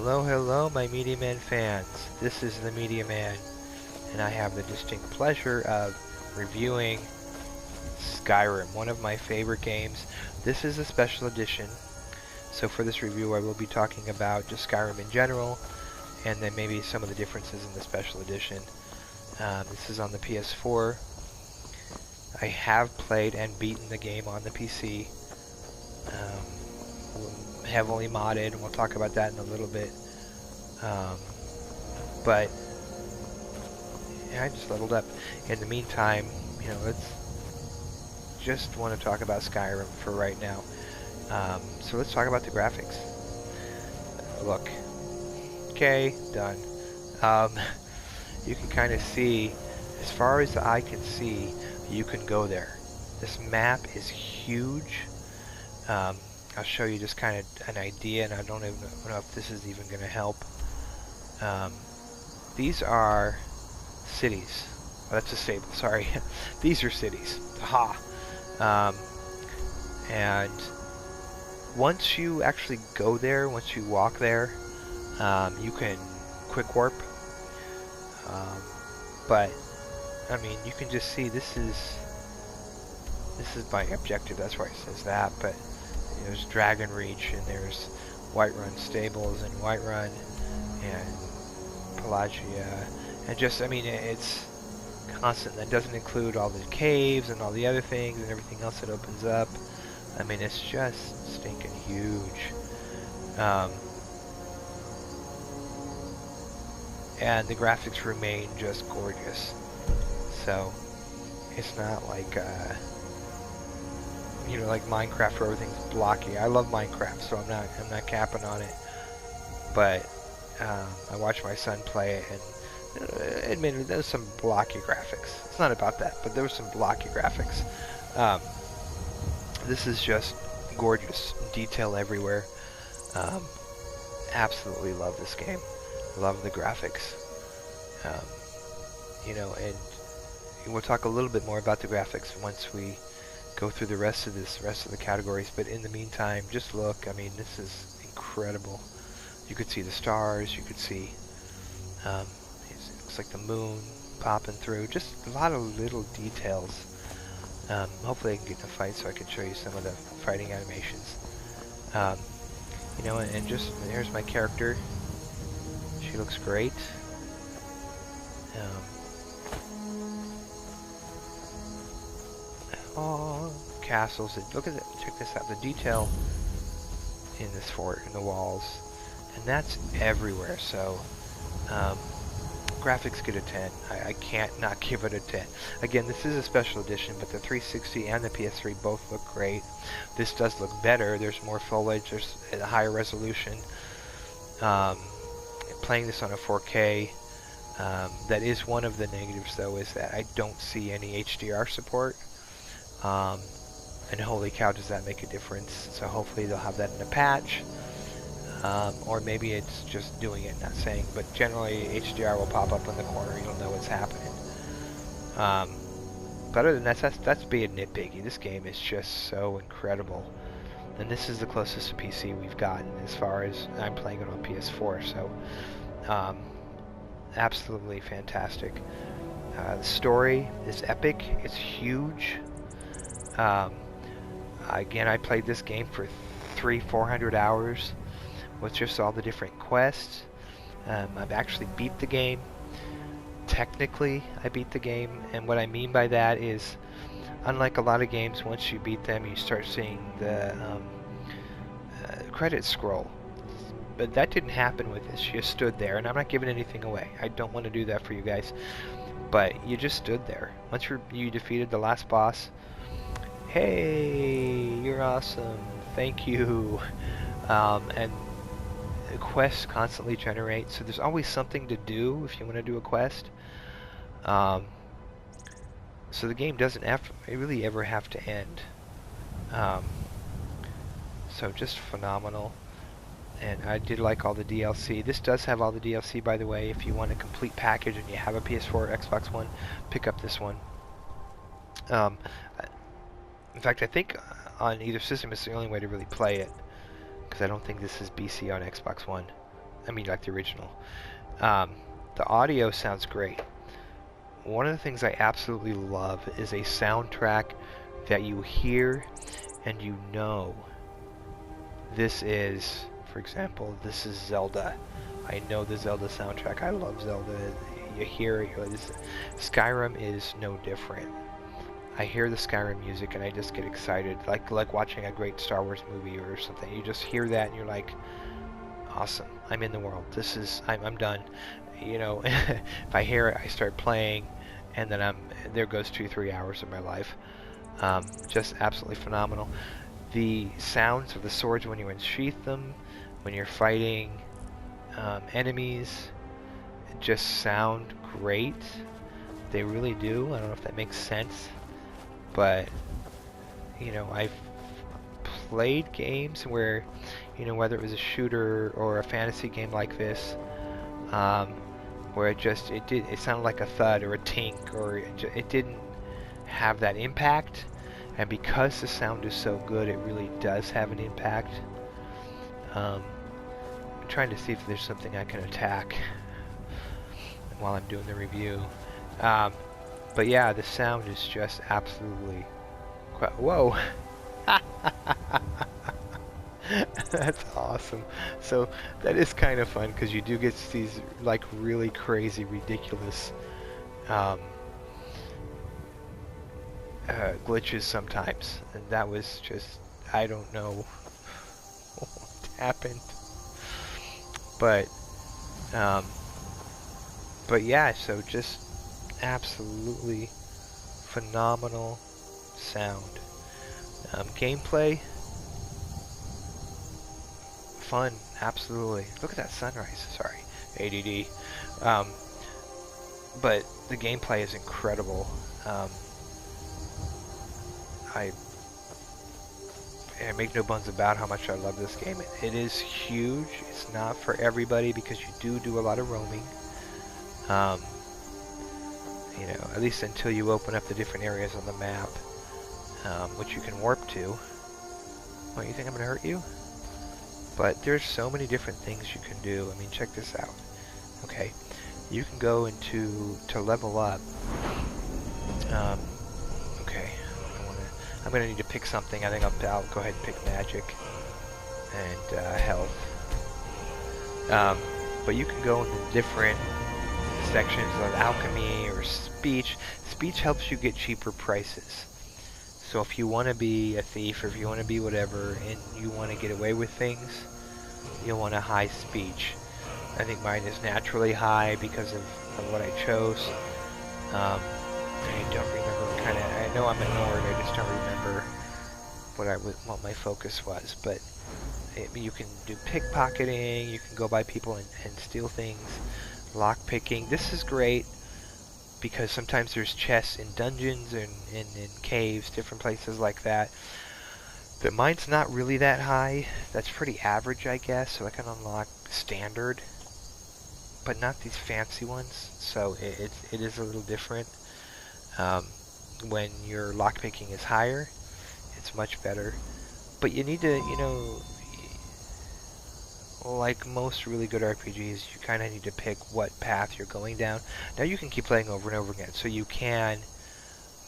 Hello, hello, my Media Man fans. This is the Media Man, and I have the distinct pleasure of reviewing Skyrim, one of my favorite games. This is a special edition, so for this review I will be talking about just Skyrim in general, and then maybe some of the differences in the special edition. This is on the PS4. I have played and beaten the game on the PC. Heavily modded, and we'll talk about that in a little bit. But yeah, I just leveled up. In the meantime, let's just want to talk about Skyrim for right now. So let's talk about the graphics. Look, okay, done. You can kind of see, as far as the eye can see, you can go there. This map is huge. I'll show you just kind of an idea, and I don't even know if this is even going to help. These are cities. Oh, that's a stable, sorry. These are cities. Aha! And once you actually go there, once you walk there, you can quick warp. But, I mean, you can just see this is my objective, that's why it says that, but there's Dragon Reach, and there's Whiterun Stables and Whiterun and Pelagia, and just, I mean, it's constant. That doesn't include all the caves and all the other things and everything else that opens up. I mean, it's just stinking huge. And the graphics remain just gorgeous. So it's not like like Minecraft where everything's blocky. I love Minecraft, so I'm not capping on it. But I watched my son play it, and admittedly there's some blocky graphics. It's not about that, but there was some blocky graphics. This is just gorgeous, detail everywhere. Absolutely love this game. Love the graphics. And we'll talk a little bit more about the graphics once we go through the rest of the categories, but in the meantime, just look. I mean, this is incredible. You could see the stars, you could see it looks like the moon popping through, just a lot of little details. Hopefully I can get in a fight so I can show you some of the fighting animations. And just there's my character. She looks great. Oh, castles. Look at it. Check this out. The detail in this fort, in the walls, and that's everywhere. So, graphics get a 10. I can't not give it a 10. Again, this is a special edition, but the 360 and the PS3 both look great. This does look better. There's more foliage. There's a higher resolution. Playing this on a 4K. That is one of the negatives, though, is that I don't see any HDR support. And holy cow, does that make a difference. So hopefully they'll have that in a patch. Or maybe it's just doing it, not saying. But generally, HDR will pop up in the corner. You'll know what's happening. But other than that, that's being nitpicky. This game is just so incredible. And this is the closest to PC we've gotten as far as I'm playing it on PS4. So, absolutely fantastic. The story is epic. It's huge. Again, I played this game for 300-400 hours with just all the different quests. I've actually beat the game. Technically, I beat the game, and what I mean by that is, unlike a lot of games, once you beat them, you start seeing the credits scroll. But that didn't happen with this. You stood there, and I'm not giving anything away. I don't want to do that for you guys. But you just stood there. Once you defeated the last boss, hey, you're awesome, thank you. And the quests constantly generate, so there's always something to do if you want to do a quest. So the game doesn't really ever have to end. So just phenomenal. And I did like all the DLC. This does have all the DLC, by the way. If you want a complete package and you have a PS4 or Xbox One, pick up this one. In fact, I think on either system it's the only way to really play it, because I don't think this is BC on Xbox One. I mean, like the original. The audio sounds great. One of the things I absolutely love is a soundtrack that you hear and you know this is, for example, this is Zelda. I know the Zelda soundtrack. I love Zelda. You hear it. Skyrim is no different. I hear the Skyrim music and I just get excited, like watching a great Star Wars movie or something. You just hear that and you're like, awesome. I'm in the world. This is I'm done. You know, if I hear it, I start playing, and then there goes 2-3 hours of my life. Just absolutely phenomenal. The sounds of the swords when you unsheath them, when you're fighting enemies, just sound great. They really do. I don't know if that makes sense, but you know, I've played games where, you know, whether it was a shooter or a fantasy game like this, where it sounded like a thud or a tink, or it didn't have that impact. And because the sound is so good, it really does have an impact. I'm trying to see if there's something I can attack while I'm doing the review. But yeah, the sound is just absolutely whoa. That's awesome. So that is kind of fun because you do get these like really crazy, ridiculous glitches sometimes, and that was just, I don't know what happened, but yeah, so just absolutely phenomenal sound. Gameplay, fun, absolutely. Look at that sunrise. Sorry, ADD. But the gameplay is incredible. I make no bones about how much I love this game. It is huge. It's not for everybody because you do a lot of roaming. You know, at least until you open up the different areas on the map, which you can warp to. What, you think I'm gonna hurt you? But there's so many different things you can do. I mean, check this out. Okay, you can go to level up. Okay, I'm gonna need to pick something. I think I'll go ahead and pick magic and health. But you can go into different sections of alchemy or speech. Speech helps you get cheaper prices. So if you want to be a thief, or if you want to be whatever, and you want to get away with things, you'll want a high speech. I think mine is naturally high because of what I chose. I don't remember, I know I'm a Nord, I just don't remember what my focus was. But you can do pickpocketing, you can go by people and steal things, lock picking. This is great because sometimes there's chests in dungeons and in caves, different places like that. But mine's not really that high. That's pretty average, I guess. So I can unlock standard, but not these fancy ones. So it is a little different. When your lockpicking is higher, it's much better. But you need to, you know, like most really good RPGs, you kind of need to pick what path you're going down. Now you can keep playing over and over again, so you can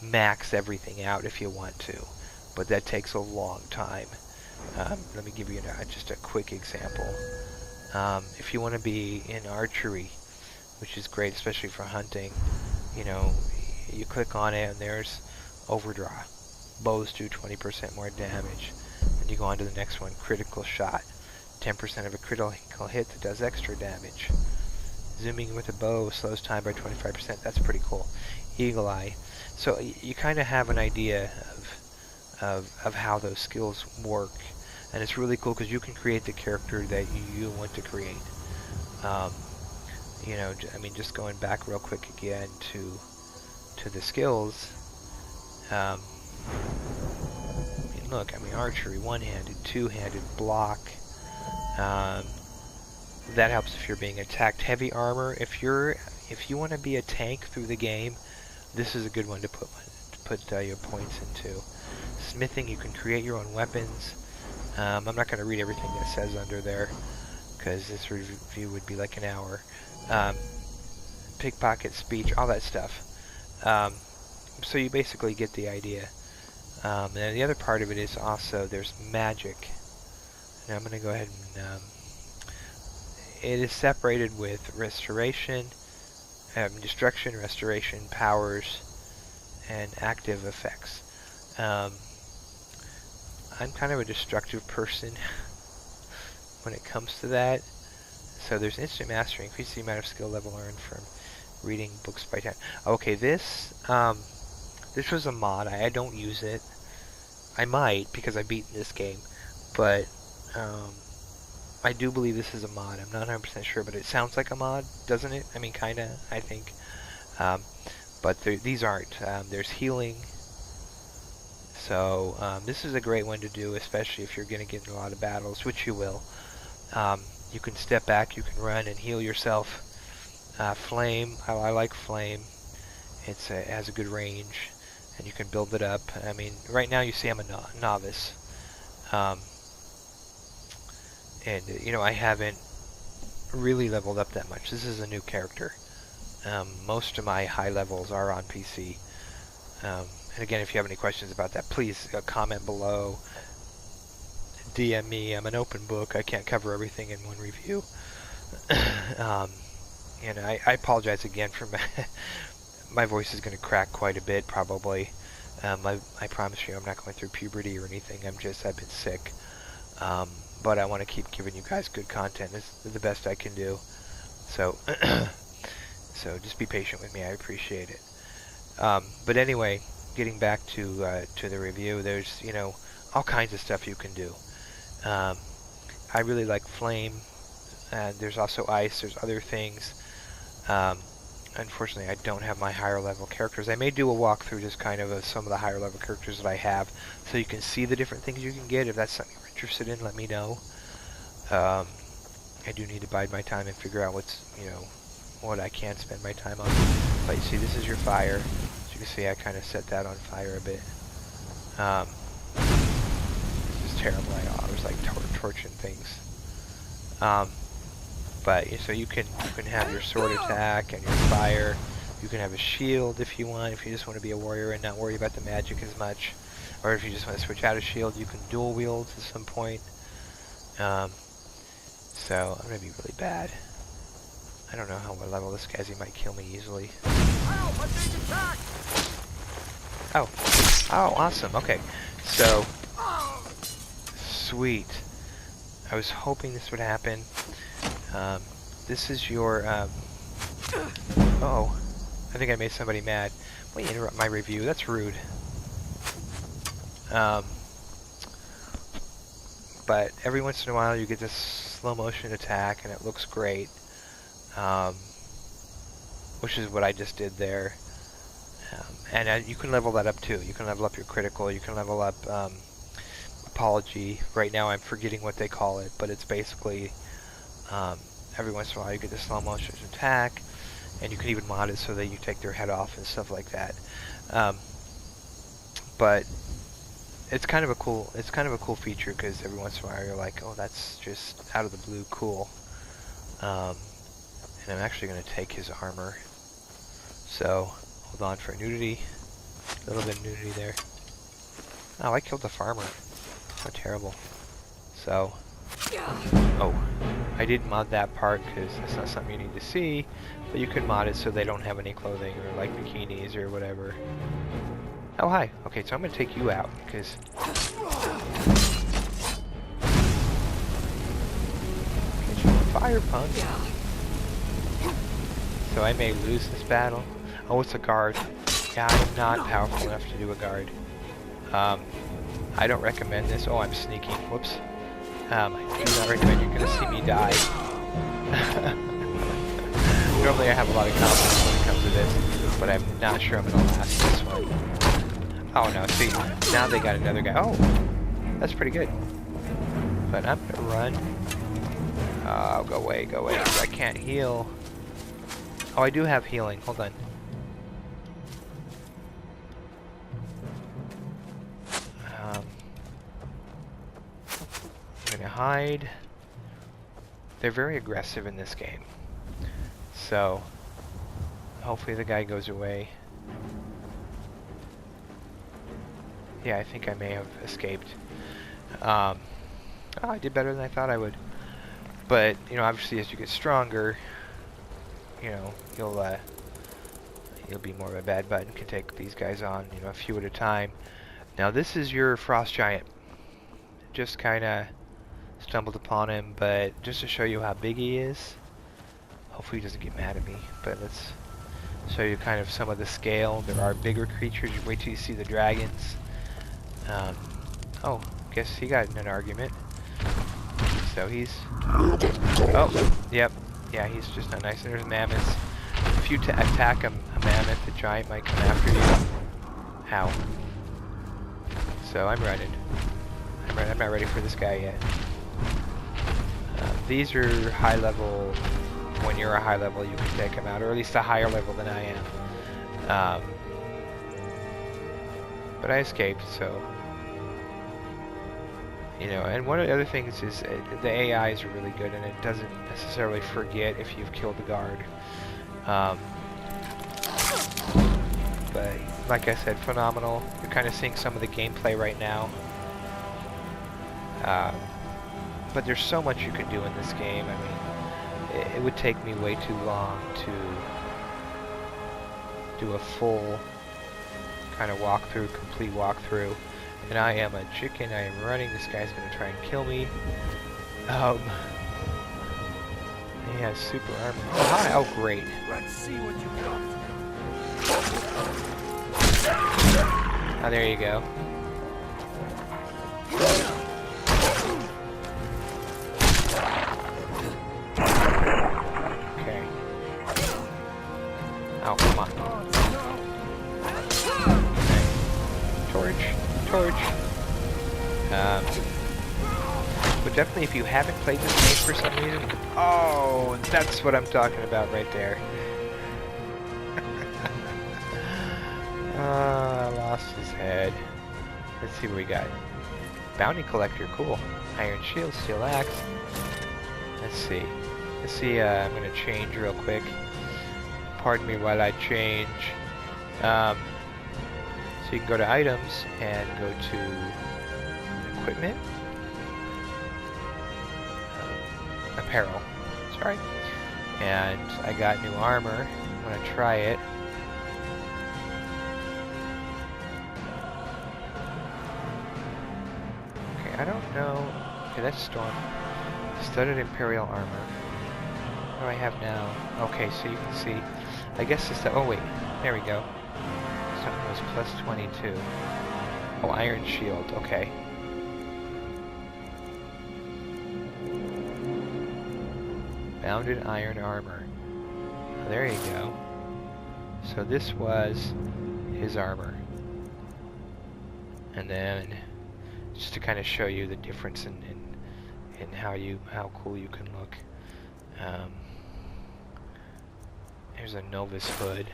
max everything out if you want to, but that takes a long time. Let me give you just a quick example. If you want to be in archery, which is great, especially for hunting, you know, you click on it and there's overdraw. Bows do 20% more damage. And you go on to the next one, critical shot. 10% of a critical hit that does extra damage. Zooming with a bow slows time by 25%. That's pretty cool. Eagle eye. So you kind of have an idea of how those skills work, and it's really cool because you can create the character that you want to create. You know, I mean, just going back real quick again to the skills. I mean, look, I mean, archery, one-handed, two-handed, block. That helps if you're being attacked. Heavy armor. If you want to be a tank through the game, this is a good one to put your points into. Smithing. You can create your own weapons. I'm not going to read everything that says under there because this review would be like an hour. Pickpocket speech, all that stuff. So you basically get the idea. And the other part of it is also there's magic. And I'm going to go ahead and it is separated with restoration, destruction, restoration, powers, and active effects. I'm kind of a destructive person when it comes to that. So there's instant mastering, increase the amount of skill level earned from reading books by time. Okay, this was a mod. I don't use it. I might, because I've beaten this game, but I do believe this is a mod. I'm not 100% sure, but it sounds like a mod, doesn't it? I mean, kinda, I think. But these aren't. There's healing. So this is a great one to do, especially if you're going to get in a lot of battles, which you will. You can step back, you can run and heal yourself. Flame, I like Flame. It has a good range, and you can build it up. I mean, right now you see I'm a novice. And, you know, I haven't really leveled up that much. This is a new character. Most of my high levels are on PC. And again, if you have any questions about that, please comment below. DM me. I'm an open book. I can't cover everything in one review. And I apologize again for my voice is going to crack quite a bit, probably. I promise you I'm not going through puberty or anything. I've been sick. But I want to keep giving you guys good content. This is the best I can do. So, so just be patient with me. I appreciate it. But anyway, getting back to the review, there's, you know, all kinds of stuff you can do. I really like Flame, and there's also Ice. There's other things. Unfortunately, I don't have my higher level characters. I may do a walkthrough just kind of some of the higher level characters that I have, so you can see the different things you can get. If that's something you're interested in, let me know. I do need to bide my time and figure out what's, you know, what I can spend my time on. But you see, this is your fire. As you can see, I kind of set that on fire a bit. This is terrible. I was like torching things. But so you can have your sword attack and your fire. You can have a shield if you want, if you just want to be a warrior and not worry about the magic as much. Or if you just want to switch out a shield, you can dual wield at some point. So I'm gonna be really bad. I don't know how I level this guy is. He might kill me easily. Oh, awesome. Okay, so sweet. I was hoping this would happen. This is your, oh, I think I made somebody mad. Why you interrupt my review? That's rude. But every once in a while you get this slow motion attack and it looks great. Which is what I just did there. And you can level that up too. You can level up your critical, you can level up, apology. Right now I'm forgetting what they call it, but it's basically, every once in a while you get the slow motion attack, and you can even mod it so that you take their head off and stuff like that. But it's kind of a cool feature, because every once in a while you're like, oh, that's just out of the blue cool. And I'm actually going to take his armor. So hold on for nudity. A little bit of nudity there. Oh, I killed the farmer. How terrible. So, oh, I didn't mod that part because that's not something you need to see, but you can mod it so they don't have any clothing or like bikinis or whatever. Oh, hi. Okay, so I'm going to take you out because... Get you on fire, punk. So I may lose this battle. Oh, it's a guard. Yeah, I'm not powerful enough to do a guard. I don't recommend this. Oh, I'm sneaking. Whoops. I do not recommend. You're gonna see me die. Normally I have a lot of confidence when it comes to this, but I'm not sure I'm gonna last this one. Oh no, see, now they got another guy. Oh, that's pretty good. But I'm gonna run. Oh, go away, go away. I can't heal. Oh, I do have healing. Hold on. I'm gonna hide. they're very aggressive in this game. So hopefully the guy goes away. Yeah, I think I may have escaped. Oh, I did better than I thought I would. But, you know, obviously as you get stronger, you know, you'll be more of a bad button, can take these guys on, you know, a few at a time. Now this is your frost giant. Just kinda stumbled upon him, but just to show you how big he is. Hopefully he doesn't get mad at me, but let's show you kind of some of the scale. There are bigger creatures. You wait till you see the dragons. Oh, guess he got in an argument. So he's... Oh, yep. Yeah, he's just not nice. And there's mammoths. If you attack a mammoth, the giant might come after you. Ow. So I'm running. I'm not ready for this guy yet. These are high level. When you're a high level, you can take them out, or at least a higher level than I am. But I escaped, so... You know, and one of the other things is the AIs are really good, and it doesn't necessarily forget if you've killed the guard. But like I said, phenomenal. You're kind of seeing some of the gameplay right now. But there's so much you can do in this game. I mean, it would take me way too long to do a full kind of walkthrough, complete walkthrough. And I am a chicken, I am running, this guy's gonna try and kill me. He has super armor. Oh, hi, oh great. Let's see what you got. Oh, there you go. Okay. Oh, come on. Okay. Torch. But definitely if you haven't played this game for some reason, oh, that's what I'm talking about right there. I lost his head. Let's see what we got. Bounty collector, cool. Iron shield, steel axe. Let's see, I'm gonna change real quick. Pardon me while I change. So you can go to items and go to equipment, apparel, sorry, and I got new armor. I'm gonna try it. Okay, I don't know. Okay, that's storm. Studded imperial armor. What do I have now? Okay, so you can see. I guess it's the. Oh wait, there we go. Something was plus 22. Oh, iron shield, okay. Bounded iron armor. Oh, there you go. So this was his armor. And then, just to kind of show you the difference in how cool you can look. There's a novice hood.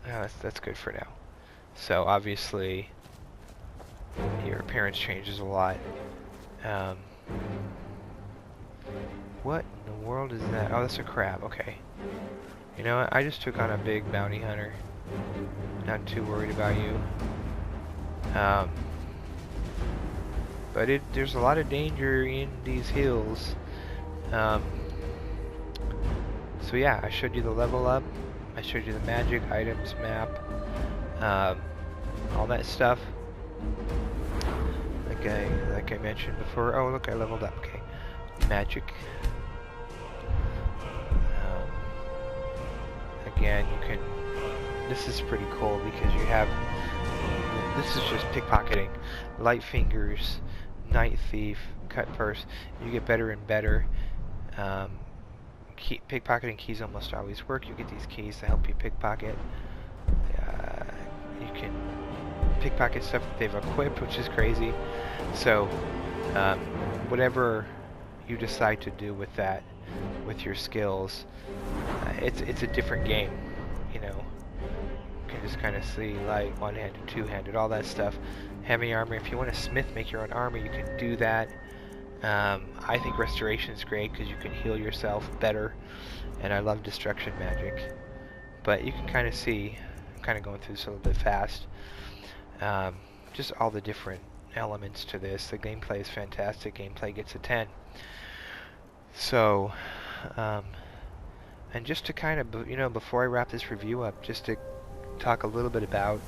Oh, that's good for now. So obviously your appearance changes a lot. What in the world is that? Oh, that's a crab. Okay. You know what? I just took on a big bounty hunter. Not too worried about you. But there's a lot of danger in these hills. So yeah, I showed you the level up. I showed you the magic, items, map, all that stuff. Like I mentioned before. Oh, look, I leveled up. Okay, magic. Again, you can. This is pretty cool because you have. This is just pickpocketing, light fingers, night thief, cut purse. You get better and better. Pickpocketing keys almost always work. You get these keys to help you pickpocket. You can pickpocket stuff that they've equipped, which is crazy. So, whatever you decide to do with that, with your skills, it's a different game. You know, you can just kind of see light, one-handed, two-handed, all that stuff. Heavy armor. If you want to smith, make your own armor, you can do that. I think restoration is great because you can heal yourself better, and I love destruction magic. But you can kind of see, I'm kind of going through this a little bit fast, um, just all the different elements to this. The gameplay is fantastic. Gameplay gets a 10. So, and just to kind of, before I wrap this review up, just to talk a little bit about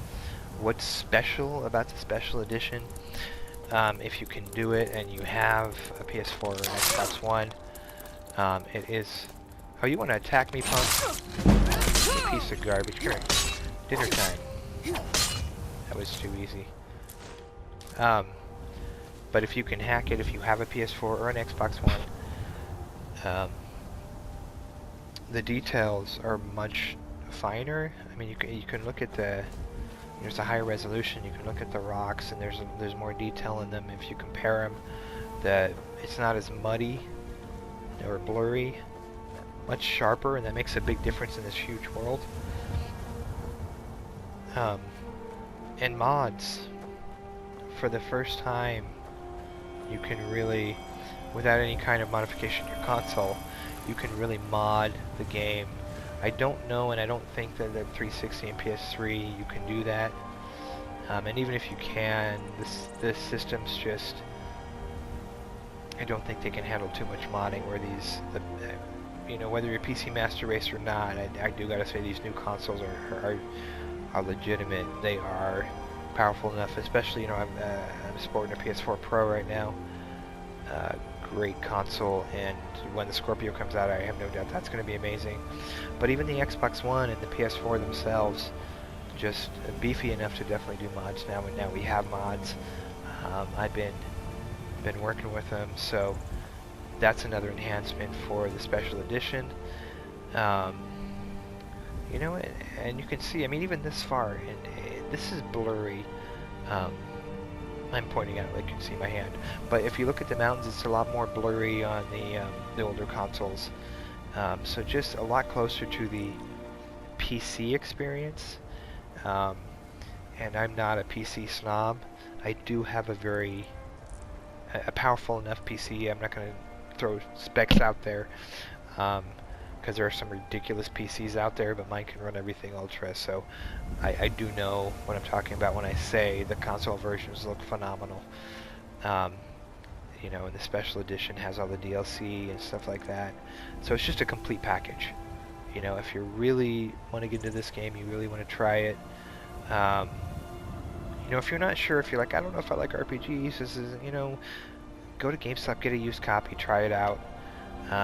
what's special about the special edition. If you can do it and you have a PS4 or an Xbox One, it is... Oh, you want to attack me, punk? You piece of garbage. Come here. Dinner time. That was too easy. But if you can hack it, if you have a PS4 or an Xbox One, the details are much finer. I mean, you can look at there's a higher resolution. You can look at the rocks, and there's more detail in them. If you compare them, it's not as muddy or blurry, much sharper, and that makes a big difference in this huge world. And mods, for the first time, you can really, without any kind of modification to your console, you can really mod the game. I don't know, and I don't think that the 360 and PS3 you can do that. And even if you can, this system's just, I don't think they can handle too much modding. Where these, whether you're PC Master Race or not, I do gotta say these new consoles are legitimate. They are powerful enough, especially I'm sporting a PS4 Pro right now. Great console, and when the Scorpio comes out, I have no doubt that's going to be amazing. But even the Xbox One and the PS4 themselves, just beefy enough to definitely do mods now. And now we have mods. I've been working with them, so that's another enhancement for the special edition. And you can see, I mean, even this far, and this is blurry. I'm pointing out, like you can see my hand. But if you look at the mountains, it's a lot more blurry on the older consoles. So just a lot closer to the PC experience. And I'm not a PC snob. I do have a powerful enough PC. I'm not going to throw specs out there, because there are some ridiculous PCs out there, but mine can run everything ultra, so I do know what I'm talking about when I say the console versions look phenomenal. And the special edition has all the DLC and stuff like that, so it's just a complete package. If you really want to get into this game, you really want to try it. If you're not sure, if you're like, I don't know if I like RPGs, this is, go to GameStop, get a used copy, try it out.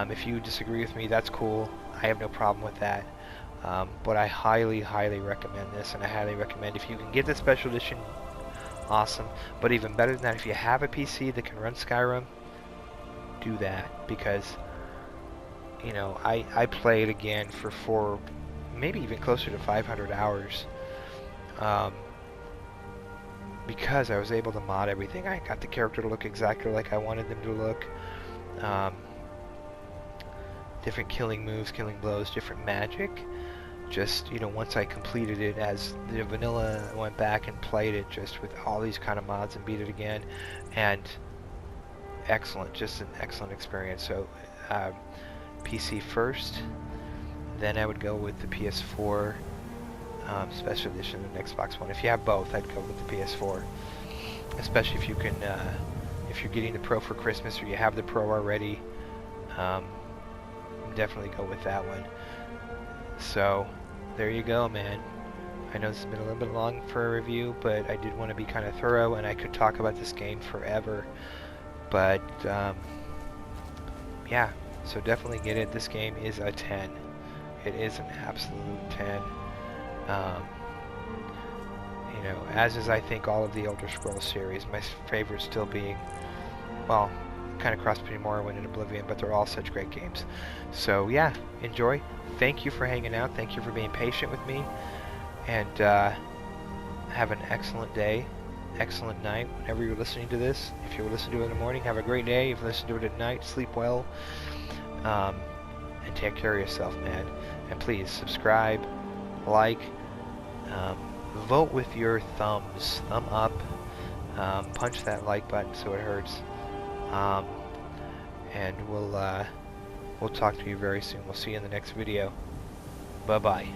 If you disagree with me, that's cool. I have no problem with that. But I highly, highly recommend this, and I highly recommend, if you can get the special edition, awesome. But even better than that, if you have a PC that can run Skyrim, do that. Because, I played again for maybe even closer to 500 hours. Because I was able to mod everything. I got the character to look exactly like I wanted them to look. Different killing moves, killing blows, different magic. Just, once I completed it, as the vanilla, went back and played it just with all these kind of mods and beat it again. And excellent, just an excellent experience. So, PC first, then I would go with the PS4 special edition and Xbox One. If you have both, I'd go with the PS4. Especially if you can, if you're getting the Pro for Christmas or you have the Pro already, definitely go with that one. So there you go, man. I know this has been a little bit long for a review, but I did want to be kind of thorough, and I could talk about this game forever. But yeah, so definitely get it. This game is a 10. It is an absolute 10. As is, I think, all of the Elder Scrolls series. My favorite still being, well, kind of cross between Morrowind and Oblivion, but they're all such great games. So yeah, enjoy. Thank you for hanging out. Thank you for being patient with me. And have an excellent day, excellent night, whenever you're listening to this. If you listen to it in the morning, have a great day. If you listen to it at night, sleep well. And take care of yourself, man. And please subscribe, like, vote with your thumbs. Thumb up. Punch that like button so it hurts. and we'll talk to you very soon. We'll see you in the next video. Bye-bye.